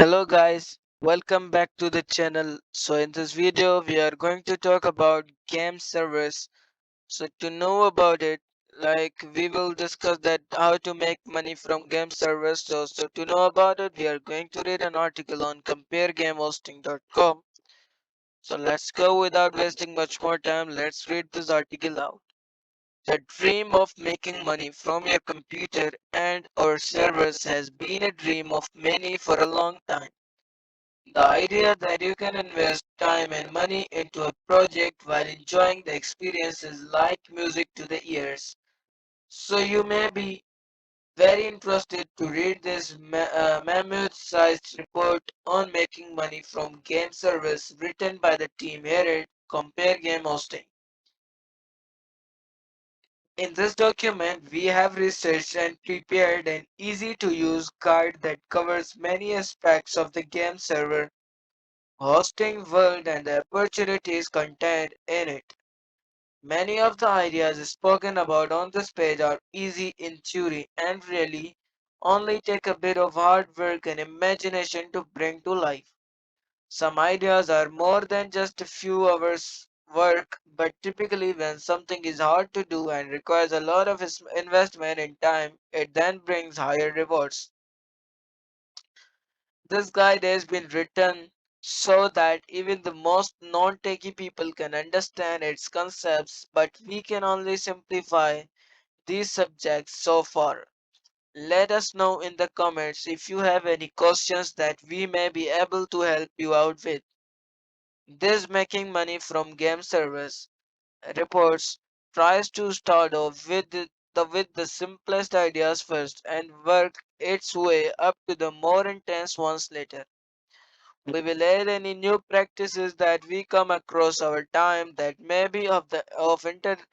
Hello guys, welcome back to the channel. So in this video we are going to talk about game servers. So to know about it, we will discuss that how to make money from game servers. So to know about it, we are going to read an article on comparegamehosting.com. So let's go without wasting much more time. Let's read this article out. The dream of making money from your computer and or servers has been a dream of many for a long time. The idea that you can invest time and money into a project while enjoying the experience is like music to the ears. So you may be very interested to read this mammoth-sized report on making money from game service written by the team here at Compare Game Hosting. In this document, we have researched and prepared an easy-to-use guide that covers many aspects of the game server hosting world and the opportunities contained in it. Many of the ideas spoken about on this page are easy in theory and really only take a bit of hard work and imagination to bring to life. Some ideas are more than just a few hours work, but typically when something is hard to do and requires a lot of investment in time, it then brings higher rewards. This guide has been written so that even the most non-techie people can understand its concepts, but we can only simplify these subjects so far. Let us know in the comments if you have any questions that we may be able to help you out with. This making money from game servers reports tries to start off with the simplest ideas first and work its way up to the more intense ones later. We will add any new practices that we come across over time that may be of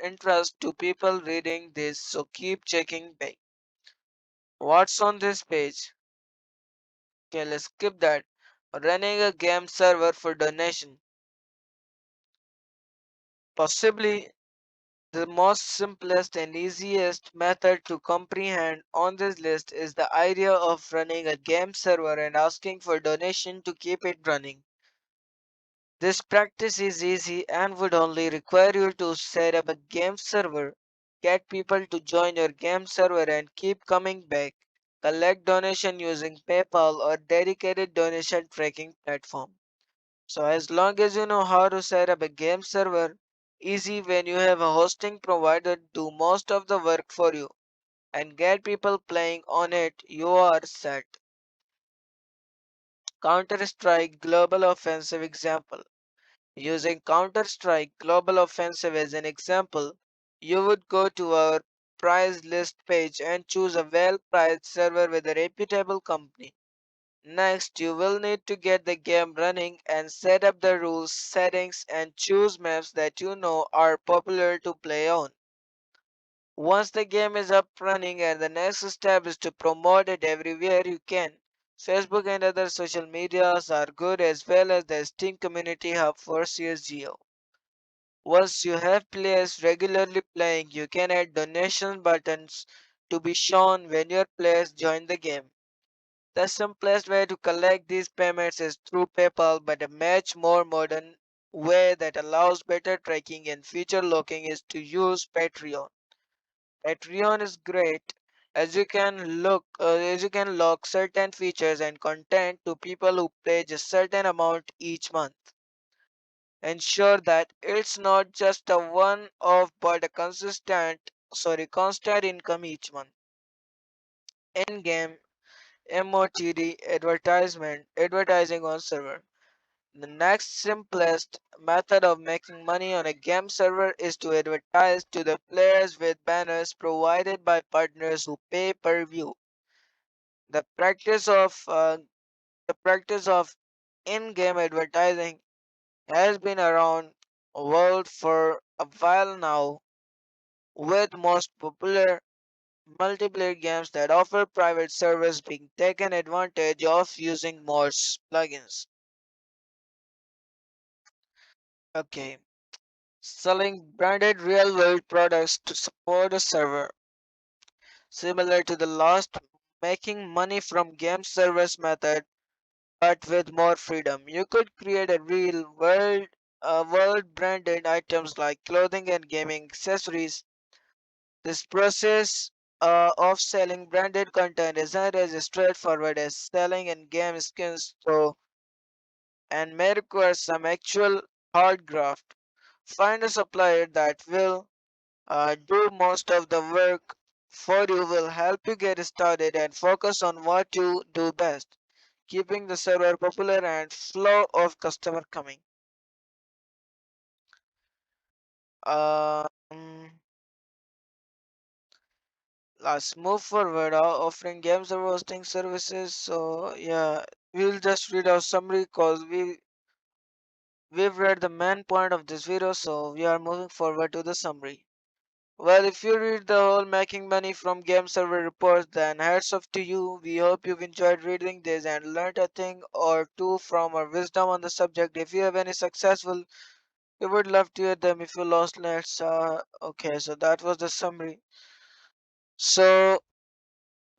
interest to people reading this, so keep checking back. What's on this page? Okay, let's skip that. Running a game server for donation. Possibly the most simplest and easiest method to comprehend on this list is the idea of running a game server and asking for donation to keep it running. This practice is easy and would only require you to set up a game server, get people to join your game server and keep coming back, collect donation using PayPal or dedicated donation tracking platform. So as long as you know how to set up a game server, easy when you have a hosting provider do most of the work for you and get people playing on it, you are set. Counter-Strike Global Offensive example. Using Counter-Strike Global Offensive as an example, you would go to our price list page and choose a well-priced server with a reputable company. Next, you will need to get the game running and set up the rules, settings, and choose maps that you know are popular to play on. Once the game is up running, and the next step is to promote it everywhere you can. Facebook and other social medias are good as well as the Steam community hub for CSGO. Once you have players regularly playing, you can add donation buttons to be shown when your players join the game. The simplest way to collect these payments is through PayPal, but a much more modern way that allows better tracking and feature locking is to use Patreon. Patreon is great as you can lock certain features and content to people who pledge a certain amount each month. Ensure that it's not just a one-off but a constant income each month. In-game MOTD advertising on server. The next simplest method of making money on a game server is to advertise to the players with banners provided by partners who pay per view. The practice of uh, the practice of in-game advertising has been around world for a while now, with most popular multiplayer games that offer private servers being taken advantage of using mods plugins. Okay, selling branded real-world products to support a server. Similar to the last making money from game servers method, but with more freedom. You could create a real world branded items like clothing and gaming accessories. This process of selling branded content isn't as straightforward as selling in game skins, so and may require some actual hard graft. Find a supplier that will do most of the work for you, will help you get started and focus on what you do best, keeping the server popular and flow of customer coming. Um, let's move forward. Offering games or hosting services. So yeah, we'll just read our summary because we've read the main point of this video. So we are moving forward to the summary. Well, if you read the whole making money from game server reports, then hats off to you. We hope you've enjoyed reading this and learned a thing or two from our wisdom on the subject. If you have any successful, we would love to hear them. If you lost, okay. So that was the summary. So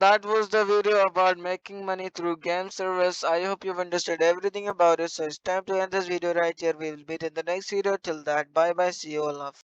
that was the video about making money through game servers. I hope you've understood everything about it. So it's time to end this video right here. We will meet in the next video. Till that, bye bye. See you all.